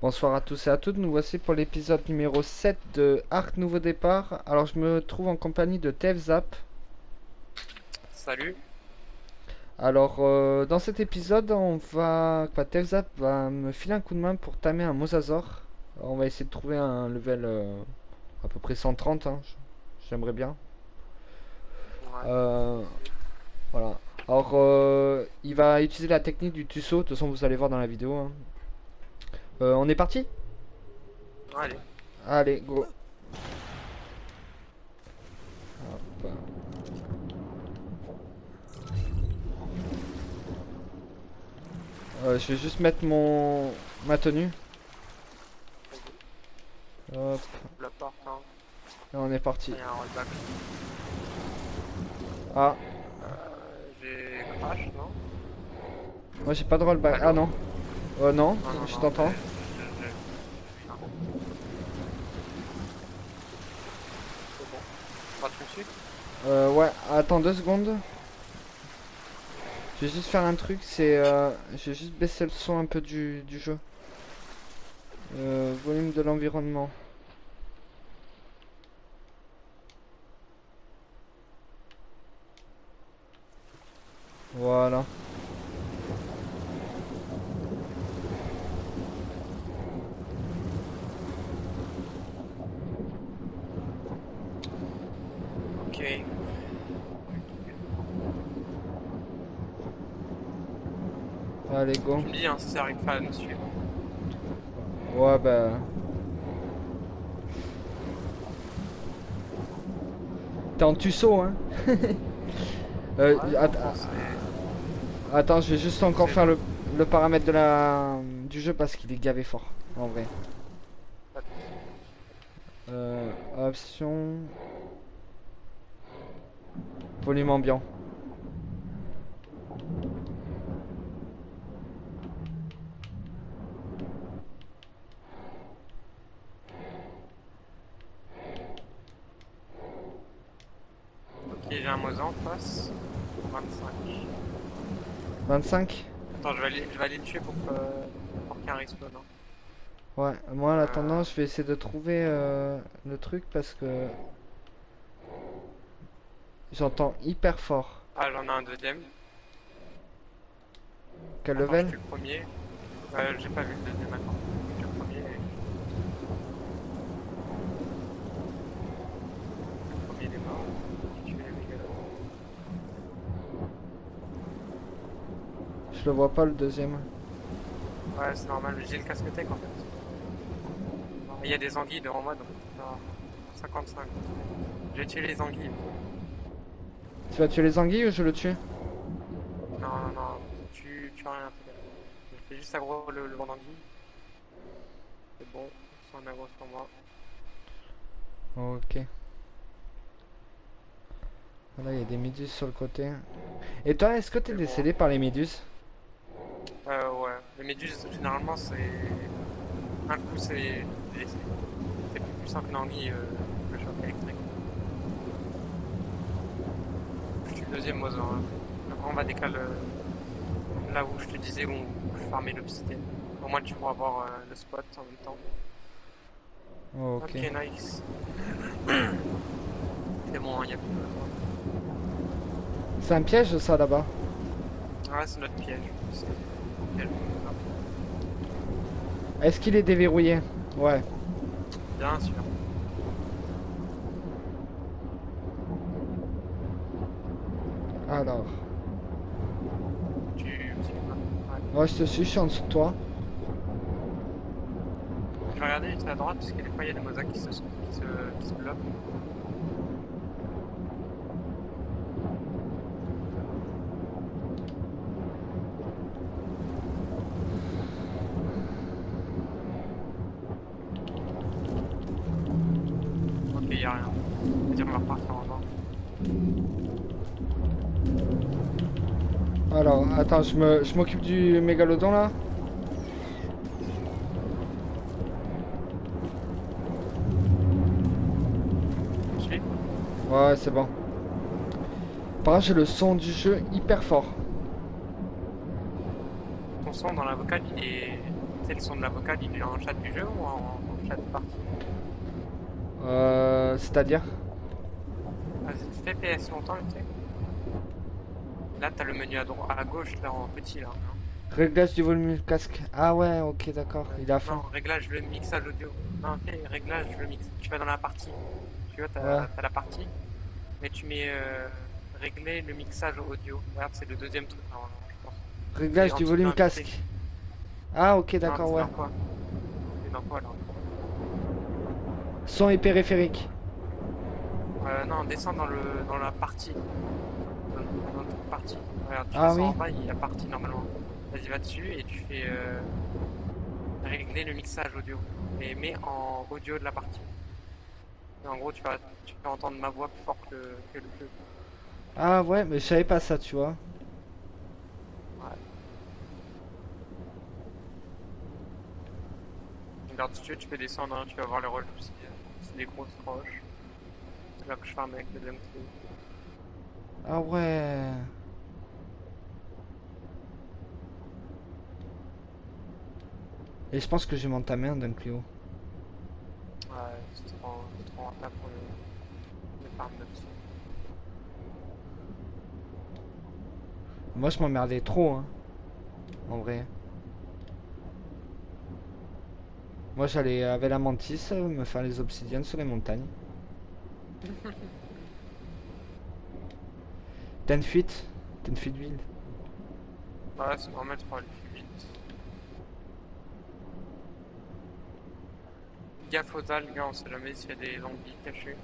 Bonsoir à tous et à toutes, nous voici pour l'épisode numéro 7 de Arc Nouveau Départ. Alors je me trouve en compagnie de Tevzap. Salut. Alors dans cet épisode, Tevzap va me filer un coup de main pour tamer un mosasaur. Alors, on va essayer de trouver un level à peu près 130, hein. J'aimerais bien. Ouais. Euh, voilà. Alors il va utiliser la technique du tusso, de toute façon vous allez voir dans la vidéo, hein. On est parti. Allez. Allez, go. Hop. Je vais juste mettre ma tenue. Vas-y. Hop, Ouvre la porte, hein. là on est parti. Il y a un rollback. Ah, J'ai crash, non? moi j'ai pas de rollback. Ah Allô? non. Non, Non, non, je non. t'entends. Non. C'est bon. Pas tout de suite? Ouais, attends 2 secondes. Je vais juste faire un truc, je vais juste baisser le son un peu du jeu. Volume de l'environnement. Voilà. Ok. Allez, go. Tu me dis hein, si ça arrive pas à nous suivre. Ouais, bah. T'es en tusso, hein. Ouais, Att- franchement, Attends, je vais juste encore c'est faire bon. le paramètre du jeu parce qu'il est gavé fort, en vrai. Pas de soucis. Option. Volume ambiant. Ok, j'ai un Moza en face. 25. 25. Attends, je vais aller le tuer pour qu'il y ait un respawn, hein. Ouais, moi en attendant, Euh, je vais essayer de trouver le truc parce que j'entends hyper fort. Ah, j'en ai un deuxième. Quel Attends, je level? tue le premier. J'ai pas vu le deuxième, attends. Je tue le premier. Le premier il est mort. Je tue les mégalos. Je le vois pas le deuxième. Ouais, c'est normal, j'ai le casque tech en fait. Il y a des anguilles devant moi donc. Ah, 55. J'ai tué les anguilles. Tu vas tuer les anguilles ou je le tue? Non, non, non, tu as rien fait. Je fais juste aggro le vent d'anguille. C'est bon, ils sont en aggro sur moi. Ok. Là, il y a des méduses sur le côté. Et toi, est-ce que t'es C'est bon. décédé par les méduses? Ouais. Les méduses, généralement, c'est. Un coup, c'est plus puissant qu'une anguille, le choc électrique. Je tue le deuxième Mozo, hein. Après, on va décaler là où je te disais où je farmais l'obsidienne. Au moins, tu pourras voir le spot en même temps. Ok. Ok, nice. C'est bon, il n'y a plus besoin. C'est un piège ça là-bas. Ouais, c'est notre piège. C'est le piège. Est-ce qu'il est déverrouillé? Ouais. Bien sûr. Alors. Tu me suis pas. Ouais. Moi, je te suis, je suis en dessous de toi. Je vais regarder juste à droite parce que des fois il y a des mosaques qui se bloquent. Ok, il n'y a rien. On va repartir en bas. Alors, attends, je m'occupe du mégalodon là. Tu me suis? Ouais, c'est bon. Par contre, j'ai le son du jeu hyper fort. Ton son dans la vocale il est. C'est le son de la vocale, il est en chat du jeu ou en chat de partie? C'est-à-dire? Vas-y, fais PS longtemps, tu sais. Là, t'as le menu à gauche, là, en petit, là. Non, Réglage du volume du casque. Ah ouais, ok, d'accord, il est à non, fond. réglage le mixage audio. Non, fais réglage le mix. Tu vas dans la partie. Tu vois, Ouais. t'as la partie, mais tu mets régler le mixage audio. Regarde, c'est le deuxième truc, normalement, je pense. C'est Réglage en du dessous volume d'invité. casque. Ah ok, Non, d'accord, t'es ouais. dans quoi? T'es dans quoi, là? Son et périphérique. Non, descends dans la partie. Dans le truc partie. Regarde, tu Ah descends oui. en bas, il y a partie, normalement. Vas-y, va dessus et tu fais régler le mixage audio. Et mets en audio de la partie. Et en gros, tu vas entendre ma voix plus fort que le jeu. Ah ouais, mais je savais pas ça, tu vois. Ouais. Regarde, si tu veux, tu peux descendre, hein, tu vas voir les rôles aussi. C'est des grosses roches. C'est là que je farm avec le deuxième Clio. Ah ouais. Et je pense que je vais m'entamer un d'un Clio. Ouais, c'est trop rentable pour le farm là-dessus. Moi je m'emmerdais trop, hein, en vrai. Moi j'allais avec la mantis me faire les obsidiennes sur les montagnes. Ten feet. Ten feet ville. Ouais, c'est normal, tu prends le plus vite. Gaffe aux algues, hein, on sait jamais s'il y a des anguilles cachées.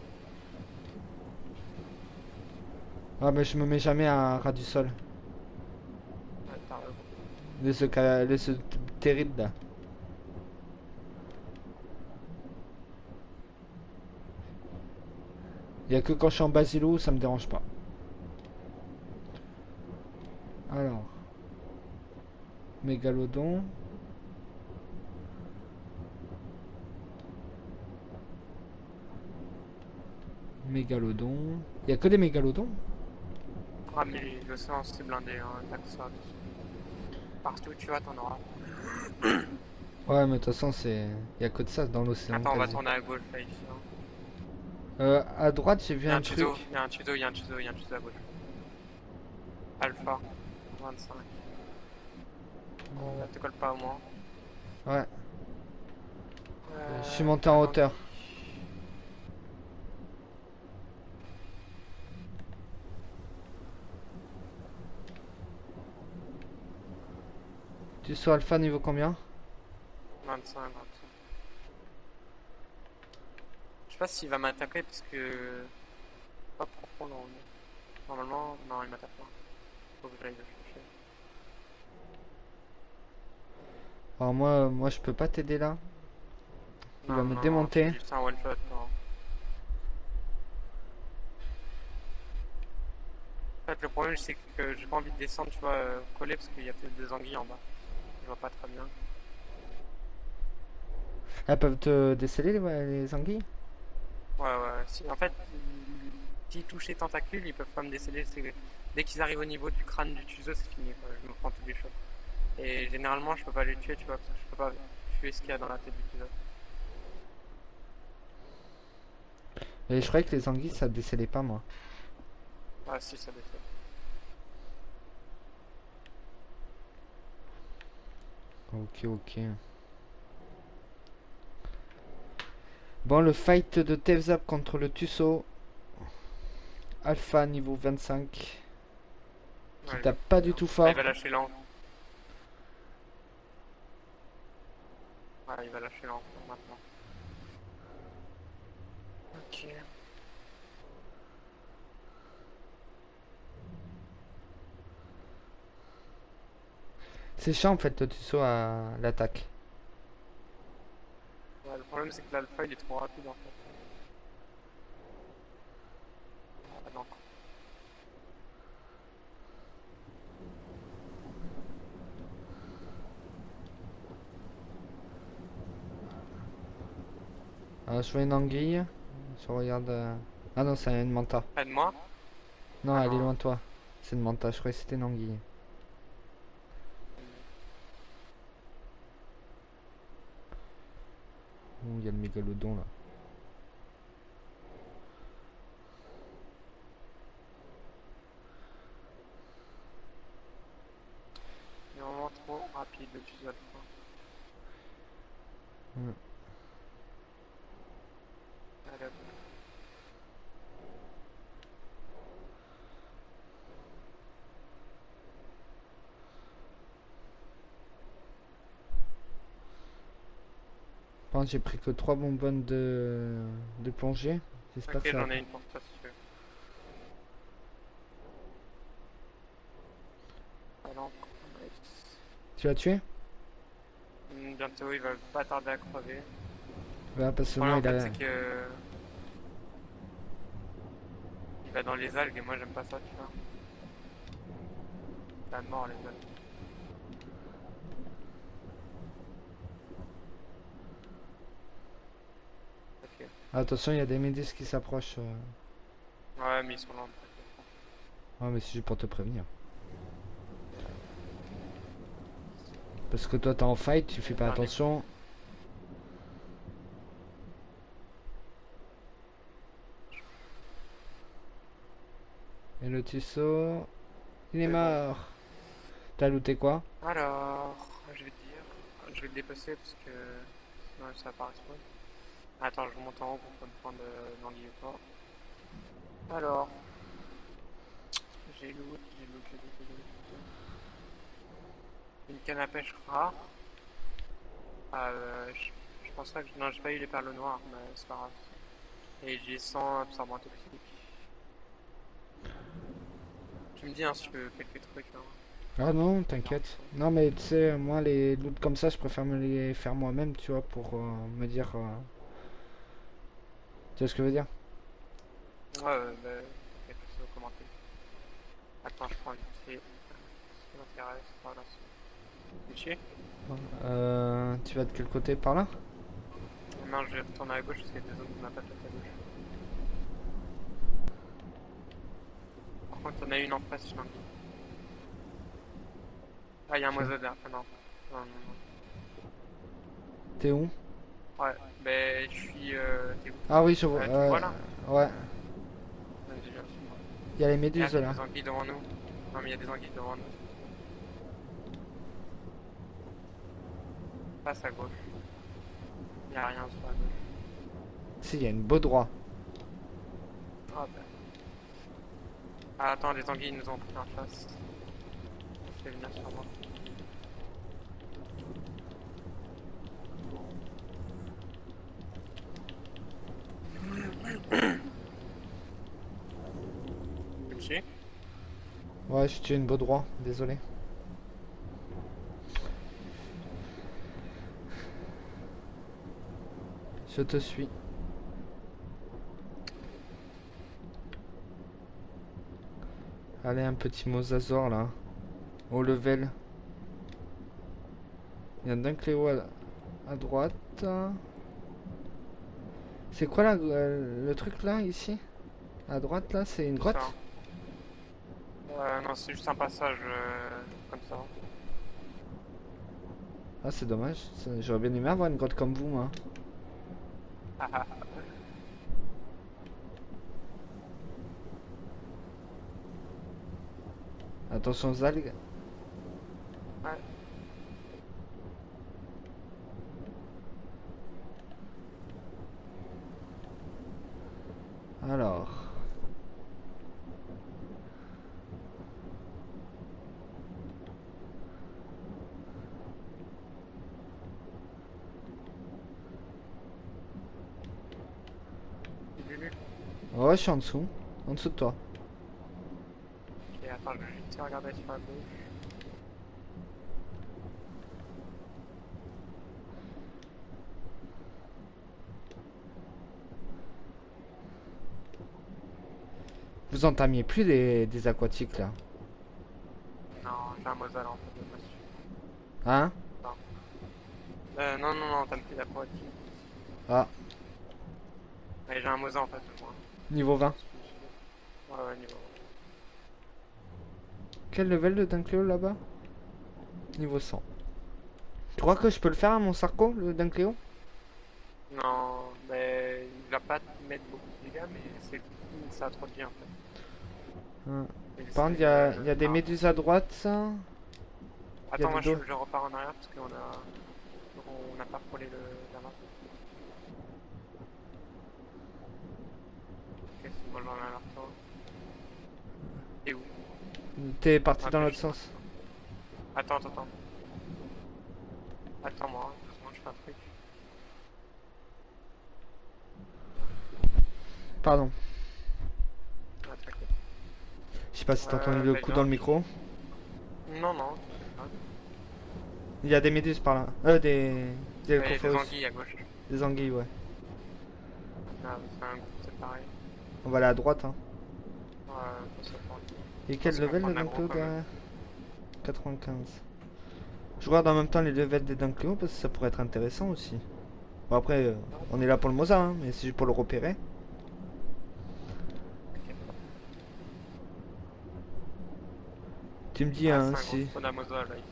Ah mais je me mets jamais à ras du sol. Ouais, t'as raison. Les terribles là. Il y a que quand je suis en basilo ça me dérange pas. Alors, mégalodon. Mégalodon. Il y a que des mégalodons. Ah, mais l'océan c'est blindé, hein, t'as que ça dessus. Partout où tu vas, t'en auras. Ouais mais de toute façon c'est. Il y a que de ça dans l'océan Attends, on va quasi. tourner à gauche là, ici. Hein. À droite j'ai Il vu y a un un tuto, truc. il y a un tuto, il y a un tuto, il y a un tuto à gauche. Alpha 25. Te colle pas au moins. Ouais. Je suis monté Pas en hauteur. d'anguille. Tu sois alpha niveau combien? 25, 25. Je sais pas s'il va m'attaquer parce que. Pas profond normalement. Normalement, non, il m'attaque pas. Faut que j'aille le chercher. Alors moi je peux pas t'aider là. Il va Non, me non, non, c'est démonter. juste un one shot. Non. En fait, le problème, c'est que j'ai pas envie de descendre, tu vois, coller parce qu'il y a peut-être des anguilles en bas. Je vois pas très bien. Elles peuvent te déceler les anguilles? Ouais, ouais, si, en fait, s'ils touchent les tentacules, ils peuvent pas me déceler. Dès qu'ils arrivent au niveau du crâne du tuzo, c'est fini, quoi. Je me prends tous les shots. Et généralement, je peux pas les tuer, tu vois, parce que je peux pas tuer ce qu'il y a dans la tête du tuzo. Et je croyais que les anguilles ça décelait pas moi. Ah, si, ça décèle. Ok, ok. Bon, le fight de Tevzap contre le Tusso. Alpha niveau 25. Qui Ouais, tape pas du bien. tout Ah, il fort. va lâcher l'enfant. Ouais, il va lâcher l'enfant maintenant. Ok. C'est chiant en fait le Tusso à l'attaque. Ouais, le problème, c'est que l'alpha, il est trop rapide, en fait. Ah, non. Alors je vois une anguille. Je regarde. Ah non, c'est une manta. Près de moi? Non, Ah elle est non. loin de toi. C'est une manta, je croyais que c'était une anguille. Oh, il y a le mégalodon là. Il est vraiment trop rapide le tuto de fin. Ouais. Allez, hop. Par contre, j'ai pris que 3 bonbonnes de plongée. J'espère Ok, que ça va. j'en ai une pour toi si tu veux. Alors, nice. Tu l'as tué? Bientôt, il va pas tarder à crever. Ouais, parce Le que problème moi, en il fait, a. c'est que il va dans les algues et moi j'aime pas ça, tu vois. La mort, les algues. Ok. Attention, il y a des méduses qui s'approchent. Ouais, mais ils sont lents. T'inquiète. Ouais, mais c'est juste pour te prévenir. Parce que toi, t'es en fight, tu fais Le pas dernier. attention. Et le tisseau. Il est C'est bon. mort. T'as looté quoi? Alors, je vais te dire. Je vais le dépasser parce que sinon ça va pas respawn. Attends, je remonte en haut pour pas me prendre d'anguille ou pas. Alors, j'ai loot. Une canne à pêche rare. Je pense pas que. Non, j'ai pas eu les perles noires, mais c'est pas grave. Et j'ai 100 absorbants toxiques. Tu me dis hein, si tu veux quelques trucs. Hein. Ah non, Ça me dérange t'inquiète. pas. Non, mais tu sais, moi, les loots comme ça, je préfère me les faire moi-même, tu vois, pour me dire. Tu vois ce que je veux dire? Ouais, bah, t'inquiète, c'est au commenter. Attends, je prends vite fait. Ce qui m'intéresse. Voilà. Fichier. Tu vas de quel côté? Par là? Non, je vais retourner à gauche parce qu'il y a des zones qu'on n'a pas faites à gauche. Par contre, on a une en face, je l'ai. Ah, il y a un Ok. moiseau là. Ah non. Non, non, non. T'es où? Ouais, ben je suis. T'es où? Ah oui, je vois. Tu me vois là? Ouais. Vas-y, viens, suis-moi. Il y a les Regarde, méduses il y a là. des anguilles devant nous. Non, mais il y a des anguilles devant nous. Passe à gauche. Il y a rien sur la gauche. Si, il y a une beau droit. Ah, ben. Ah, attends, les anguilles nous ont pris en face. Je vais venir sur moi. Tu me suis? Ouais, je tue une beau droit. Désolé. Je te suis. Allez, un petit mosasaur là. Au level. Il y a un Cléo à droite. C'est quoi là, le truc là, ici? À droite là, c'est une C'est ça. grotte? Non, c'est juste un passage comme ça. Ah, c'est dommage. J'aurais bien aimé avoir une grotte comme vous, moi. Ah, ah, ah. Attention aux algues. Ouais. Alors. J'ai lu. Ouais, je suis en dessous. En dessous de toi. Ok, attends, je vais juste regarder sur la gauche. Vous entamiez plus des aquatiques là. Non, j'ai un mosal en fait de moi dessus. Hein? Non. Non, non, non, t'as me pris l'aquatique. Ah, Ouais, j'ai un mosal en face de moi. niveau 20. Ouais, ouais, niveau. Quel level de Dunkléo là-bas? Niveau 100. Tu crois que je peux le faire à mon Sarko, le Dunkléo? Non, mais il va pas te mettre beaucoup de dégâts, mais c'est ça a trop de vie en fait. Hein. Et Par contre, c'est il y a des ah. méduses à droite, ça. Il y a Attends, des moi dos. je repars en arrière parce on n'a pas frôlé la map. Ok, c'est bon, j'en ai vers toi. T'es où? T'es parti Ah, dans ok, je l'autre suis parti. sens. Attends. Attends-moi, 2 secondes, je fais un truc. Pardon. Ah, t'inquiète. Je sais pas si t'as entendu le Bah coup dans viens. le micro. Non, t'inquiète pas. Il y a des méduses par là. Des Il y a des Elcophorus. anguilles à gauche. Des anguilles, ouais. Ah, c'est un groupe, c'est pareil. On va aller à droite, hein. Ouais, faut s'attendre. Et quel Parce qu'on level prend le de l'aggro Dunklo quand même. derrière? 95. Je regarde en même temps les levels des Dunklo parce que ça pourrait être intéressant aussi. Bon, après, Ouais, on est là pour le Mosa, hein, mais c'est juste pour le repérer. t'inquiète pas. Tu me dis, Ah, hein, c'est un gros si. spawn à Mosa là ici.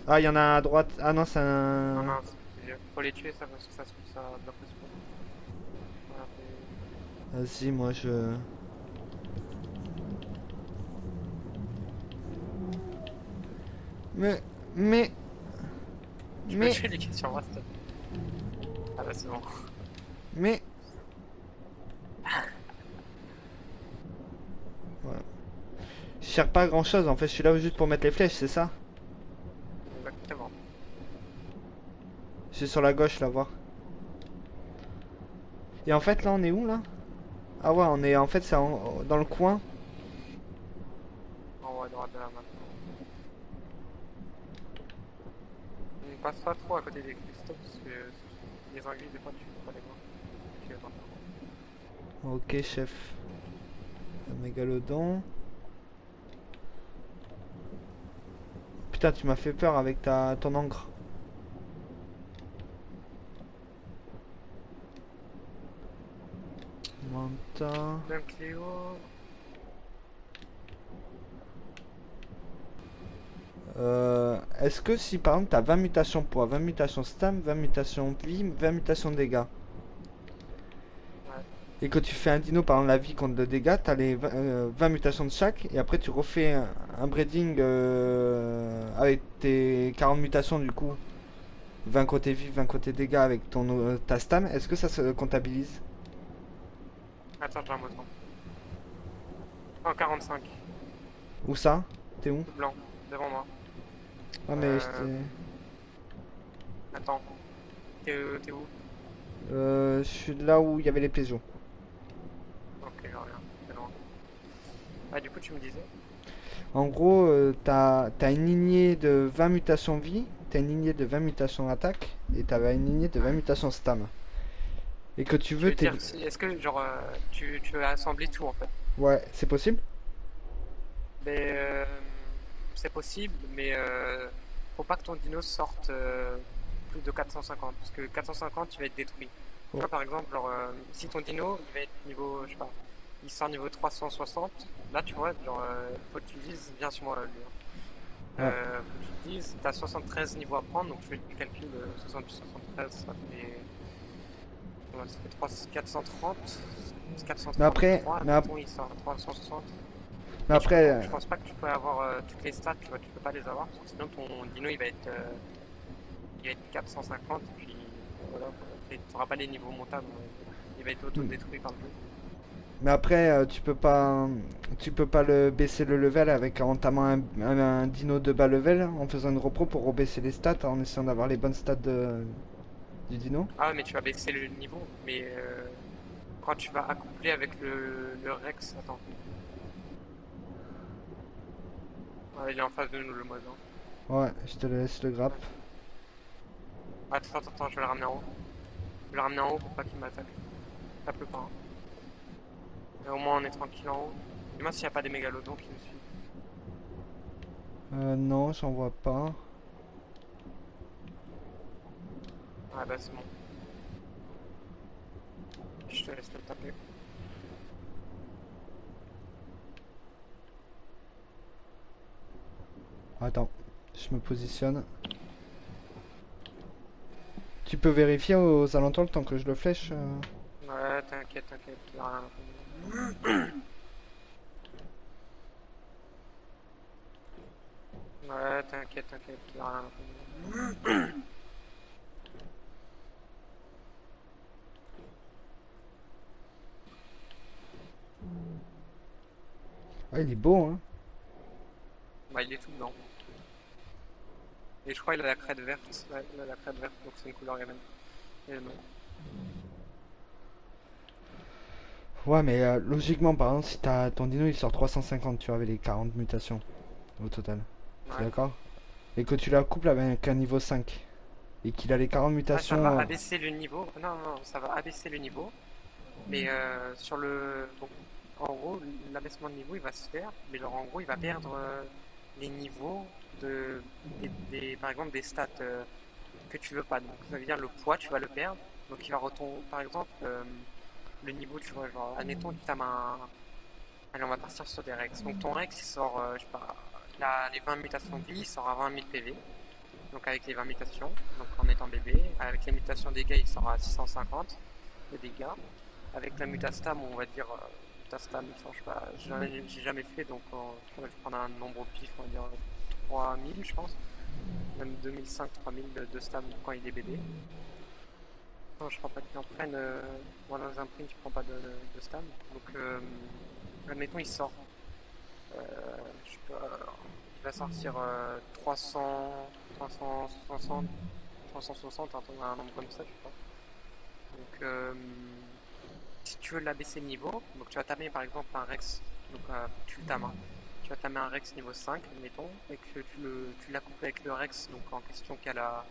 Ah, il y en a à droite. Ah non, c'est Non, un. non, c'est plusieurs. Faut les tuer ça parce que ça bloque le spawn. Voilà, Vas-y, moi je. Mais. Mais. tu peux Mais. tuer les questions sur moi, s'il te plaît. Ah bah c'est bon. Mais. Voilà. Je cherche pas grand chose en fait, je suis là juste pour mettre les flèches, c'est ça? Exactement. Je suis sur la gauche là, voir. Et en fait, là, on est où là? Ah ouais, on est en fait, c'est dans le coin. En haut à droite de la map. On passe pas trop à côté des cristaux parce que les anguilles, des fois, tu peux pas les voir. Tu les vois pas. Ok, chef. Un mégalodon. Putain, tu m'as fait peur avec ton encre. Manta. Donc Léo. Est-ce que si par exemple t'as 20 mutations poids, 20 mutations stam, 20 mutations vie, 20 mutations dégâts, Ouais. et que tu fais un dino par exemple la vie contre le dégât, t'as les 20 mutations de chaque, et après tu refais un breeding avec tes 40 mutations du coup, 20 côté vie, 20 côté dégâts avec ta stam, est-ce que ça se comptabilise? Attends, j'ai un mouton. 145. Où ça? T'es où? Tout blanc. Devant moi. Ah mais Euh, attends. T'es où? je suis là où il y avait les Peugeot. Ok, je reviens. C'est loin. Ah, du coup, tu me disais? En gros, t'as une lignée de 20 mutations vie, t'as une lignée de 20 mutations attaque, et t'as une lignée de 20 Ouais. mutations stam. Et que tu Tu veux veux tes... dire si. Est-ce que, genre, tu veux assembler tout en fait? Ouais, c'est possible? Mais c'est possible, mais faut pas que ton dino sorte plus de 450, parce que 450, tu vas être détruit. Tu Oh. vois, par exemple, genre, si ton dino, il va être niveau, je sais pas, il sort niveau 360, là, tu vois, genre, faut que tu dises, viens sur moi, là, lui. Hein. Ouais. Faut que tu te dises, t'as 73 niveaux à prendre, donc tu fais le calcul, 60 plus 73, ça fait 3, 430, Mais après, 433, mais, ap- admettons, il sort à 360. mais Mais après, je pense pas que tu peux avoir toutes les stats, tu vois, tu peux pas les avoir, parce que sinon ton dino il va être 450, et puis voilà quoi. Tu n'auras pas les niveaux montables, il va être auto-détruit par le jeu. mais après, tu peux pas le baisser le level avec en entamant un dino de bas level, en faisant une repro pour rebaisser les stats, en essayant d'avoir les bonnes stats du dino. Ah, mais tu vas baisser le niveau, mais quand tu vas accoupler avec le Rex, attends, ah, il est en face de nous le Mosin. Ouais, je te laisse le grappe. Ouais. Attends, je vais le ramener en haut. Je vais le ramener en haut pour pas qu'il m'attaque. Ça pleut pas, hein. Et au moins on est tranquille en haut. Dis-moi s'il n'y a pas des mégalodons qui nous suivent. Non, j'en vois pas. Ah bah c'est bon. Je te laisse le taper. Attends, je me positionne. Tu peux vérifier aux alentours le temps que je le flèche. Ouais, t'inquiète, t'inquiète, il y a rien. Ouais, t'inquiète, t'inquiète, il y a rien. Ah, il est beau, hein. Bah, il est tout blanc. Et je crois qu'il a la crête verte. Ouais, il a la crête verte, donc c'est une couleur Elemental. Élément. Ouais, mais logiquement, par exemple, si t'as ton dino il sort 350, tu vois, avec les 40 mutations au total. T'es Ouais. d'accord? Et que tu la couples avec un niveau 5. Et qu'il a les 40 Ah, ça va mutations. abaisser le niveau. Non, non, ça va abaisser le niveau. Mais sur le. Donc, en gros, l'abaissement de niveau, il va se faire. Mais genre, en gros, il va perdre les niveaux par exemple, des stats que tu veux pas. Donc, ça veut dire le poids, tu vas le perdre. Donc, il va retomber. Par exemple, le niveau, tu vois, genre, admettons que tu as un. Allez, on va partir sur des Rex. Donc, ton Rex, il sort, je sais pas, les 20 mutations de vie, il sort à 20 000 PV. Donc avec les 20 mutations, donc en étant bébé. Avec les mutations dégâts, il sera à 650 de dégâts. Avec la mutastam, on va dire, mutastam, il change pas. J'ai jamais fait, donc je vais prendre un nombre au pif, on va dire 3000, je pense. Même 2005, 3000 de stam quand il est bébé. Non, je crois pas qu'il en prenne. Moi, dans un print, tu prends pas de stam. Donc, admettons, il sort. Je sais pas, il va sortir 300, 360, 360, un nombre comme ça, je crois. Donc, si tu veux l'abaisser de niveau, donc tu vas tamer par exemple un Rex, donc faut que tu le tames, hein. Tu vas tamer un Rex niveau 5, admettons, et que tu l'as coupé avec le Rex donc en question qui a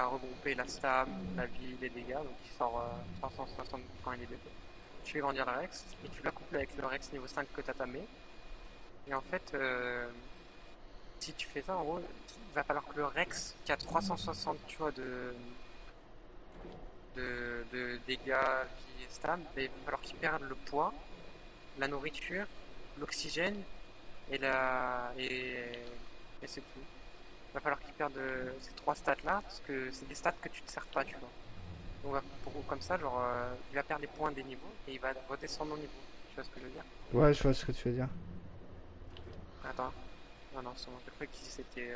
regroupé la stam, la vie, les dégâts, donc il sort 360 quand il est bébé. Tu fais grandir le Rex, et tu l'as couplé avec le Rex niveau 5 que tu as tamé, et en fait, si tu fais ça, en gros, il va falloir que le Rex, qui a 360, tu vois, de dégâts, vie et stam, il va falloir qu'il perde le poids, la nourriture, l'oxygène et c'est tout. Il va falloir qu'il perde ces trois stats-là, parce que c'est des stats que tu ne te sers pas, tu vois. Donc comme ça, genre, il va perdre les points des niveaux et il va redescendre en niveau. Tu vois ce que je veux dire? Ouais, je vois ce que tu veux dire. Attends. Non, non, c'est bon, j'ai cru que c'était...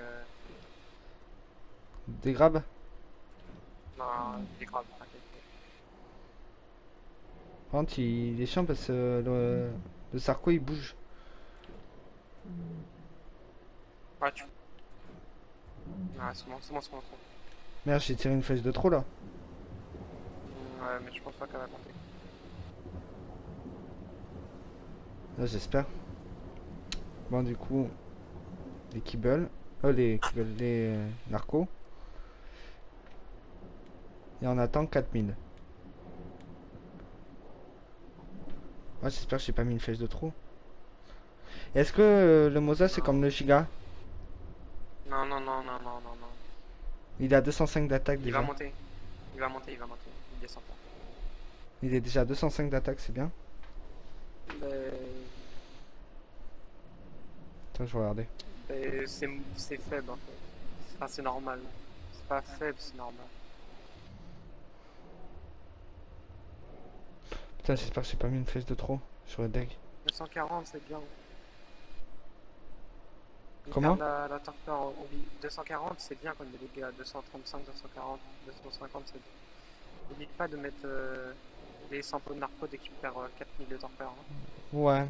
Des grabs? Non, il est grave, t'inquiète. Par contre, il est chiant parce que le Sarko il bouge. Ouais, Ah, c'est bon, c'est bon, c'est bon, c'est bon. Merde, j'ai tiré une flèche de trop là. Ouais, mais je pense pas qu'elle va compter. Là, j'espère. Bon, du coup, les kibbles. Les kibbles, les narcos. Et on attend 4000. Ouais, j'espère que j'ai pas mis une flèche de trop. Est-ce que le Mosa c'est comme Non. le Giga? Non, non, non, non, non, non, non. Il a 205 d'attaque Il va déjà. monter. Il va monter, il va monter. Il descend pas. Il est déjà à 205 d'attaque, c'est bien. Mais, Attends, je vais regarder. mais c'est faible en fait. Enfin, c'est normal. C'est pas faible, c'est normal. Putain, j'espère que j'ai pas mis une flèche de trop sur le deck. 240, c'est bien. Il perd Comment? la torpeur au 240, c'est bien comme des dégâts. 235, 240, 250, c'est bien. N'oublie pas de mettre les 100 pots de narco dès qu'il perd 4000 de torpeur, hein. Ouais.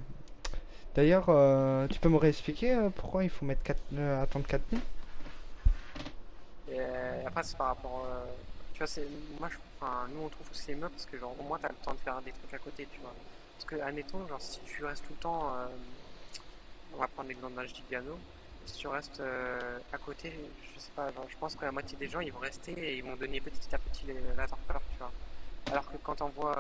D'ailleurs, tu peux me réexpliquer pourquoi il faut mettre 4, attendre 4000? Et après, c'est par rapport. Tu vois, moi, enfin, nous, on trouve que c'est mieux parce que, genre, au moins, t'as le temps de faire des trucs à côté, tu vois. Parce que, admettons, genre, si tu restes tout le temps. On va prendre l'exemple d'un Gigano. Si tu restes à côté, je sais pas, genre, je pense que la moitié des gens, ils vont rester et ils vont donner petit à petit la torpeur, tu vois. Alors que quand on voit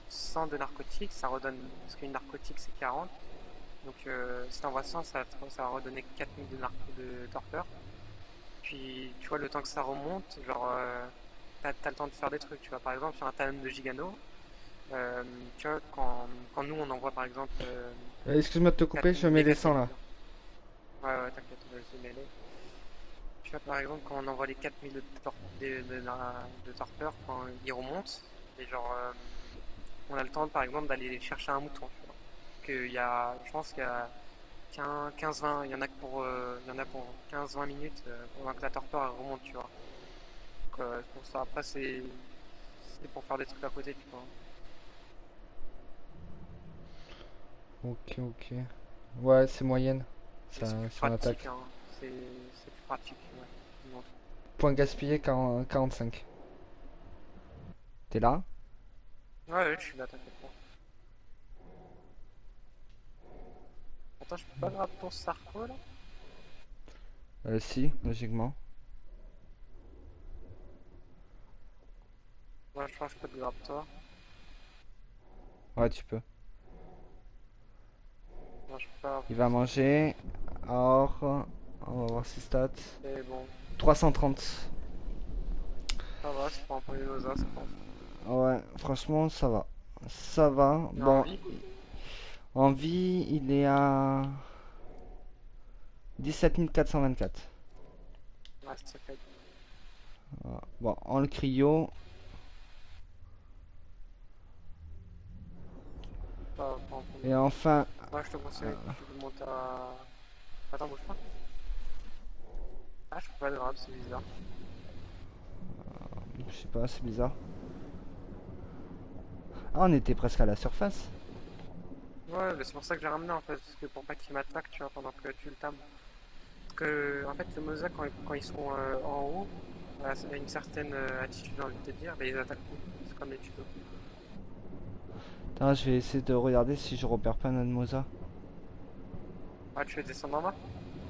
100 de narcotiques, ça redonne. Parce qu'une narcotique, c'est 40. Donc, si t'envoies 100, ça va redonner 4000 de torpeur. Puis, tu vois, le temps que ça remonte, genre, t'as le temps de faire des trucs, tu vois. Par exemple, sur un talon de Gigano, tu vois, quand nous, on envoie, par exemple, Excuse-moi de te couper, je 4000 mets des les 100 4000. là. Ouais, ouais, t'inquiète, je vais mêler. tu vois, par exemple, quand on envoie les 4000 de torpeurs, quand ils remontent, et genre, on a le temps, par exemple, d'aller chercher un mouton, tu vois. Je pense qu'il y a 15-20, il y en a pour 15-20 minutes pendant que la torpeur elle remonte, tu vois. Donc, c'est pour ça, après, c'est pour faire des trucs à côté, tu vois. Ok, ok. Ouais, c'est moyenne. Mais c'est plus Ça en pratique, attaque. hein. C'est plus pratique, ouais. Non. Point gaspillé 45. T'es là? Ouais, ouais, je suis là, t'inquiète pas. Attends, je peux pas grab ton Sarko, là? Si, logiquement. Ouais, je pense que je peux te grab toi. Ouais, tu peux. Non, je peux pas grab Il ton va Sarko. manger. Or, on va voir ses stats. Mais bon, 330. ça va, c'est pas un premier Noza, je pense. Ouais, franchement, ça va. Ça va. Il a Bon, envie? en vie, il est à 17 424. Ouais, c'est fait. Voilà. Bon, en le cryo. Pas un premier Et Noza. enfin, Moi, je te conseille, tu peux monter à... Attends, bouge pas. Ah, je peux pas le grab, c'est bizarre. je sais pas, c'est bizarre. Ah, on était presque à la surface. Ouais, mais c'est pour ça que j'ai ramené, en fait, parce que pour pas qu'il m'attaque, tu vois, pendant que tu le tames. Parce que, en fait, le Moza, quand ils sont en haut, à une certaine attitude, j'ai envie de te dire, bah, ils attaquent tout. C'est comme les tutos. Attends, je vais essayer de regarder si je repère pas Nadmoza. Ah, tu veux descendre en bas?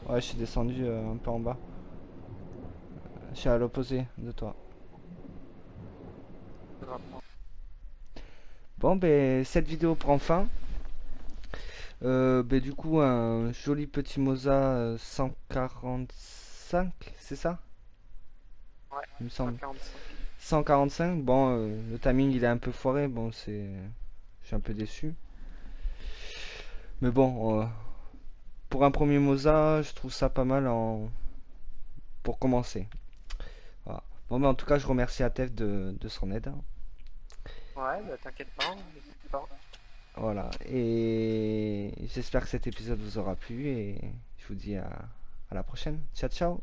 Ouais, je suis descendu un peu en bas. Je suis à l'opposé de toi. Grave. Bon, ben, cette vidéo prend fin. Ben, du coup, un joli petit Moza 145, c'est ça? Ouais, Il me semble. 145. 145. Bon, le timing il est un peu foiré. Bon, je suis un peu déçu. Mais bon, pour un premier Moza, je trouve ça pas mal pour commencer. Voilà. Bon, ben, en tout cas, je remercie Atef de son aide. Ouais, bah t'inquiète pas, hein, n'hésite pas. Voilà. Et j'espère que cet épisode vous aura plu. Et je vous dis à la prochaine. Ciao, ciao.